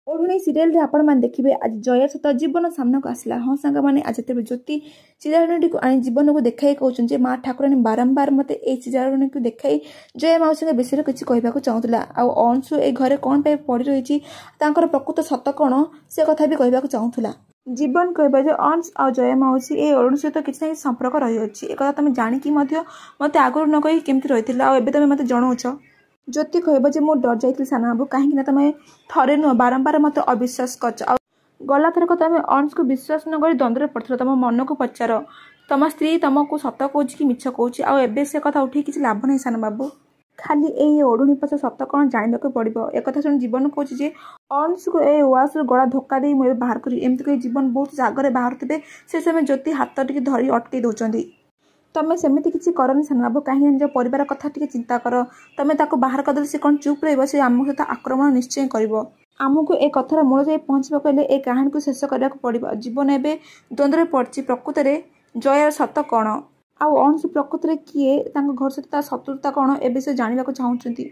ओढ़णी serial रे आपण मैंने देखिए आज जया सत जीवन सामना को आसला। हाँ सांग मैंने आज जब ज्योति चिजारणी को आनी जीवन को देखाई कहते माँ ठाकुराणी बारंबार मत ए चिजारणी को देखाई जया मौसी विषय किसी कहवाक चाहूला। अंशु ए घरे कौन पे पड़ रही प्रकृत सत कौन से कथा भी कहवाक चाहूला। जीवन कहबा जो अंश आ जया मौसी ए अरुण सहित किसी ना संपर्क रही एक तुम जाणिकी मत आगुरी न कही केमती रही आबे तुम मत जनाऊछ। ज्योति कहब जे मुझे डर जाइल सान बाबू कहीं तुम थरे नुह बारंबार मत अविश्वास कर गला थरक तुम अंश को विश्वास न कर द्वंद्व में पड़ो तुम मन को पचार तुम स्त्री तुमको सत कौच कि मिछ कौच आबे से कथा उठी किसी लाभ नहीं सान बाबू खाली ए ओढ़णी पछ सत कौन जानवाक पड़ो। एक शुण जीवन कौच अंश को ए ओआस गला धक्का दे मुझे बाहर करी एमती कही जीवन बहुत जगह बाहर थे से समय ज्योति हाथ टी धरी अटकई दौरान तमें सेमती किसी करनी सान बाबू कहीं निज परिवार कथा टी चिंता कर तुम बाहर करदे से कौन चुप रही से आम सहित आक्रमण निश्चय कर आमको ए कथार मूल जाए पहुँचा पहले ए कहानी को शेष करने पड़ो। जीवन एवं द्वंद्व में पड़ी प्रकृत में जयार सत कौन आउ अंश प्रकृत में किए घर सहित शत्रुता कौन ए विषय जानवाक चाहूँगी।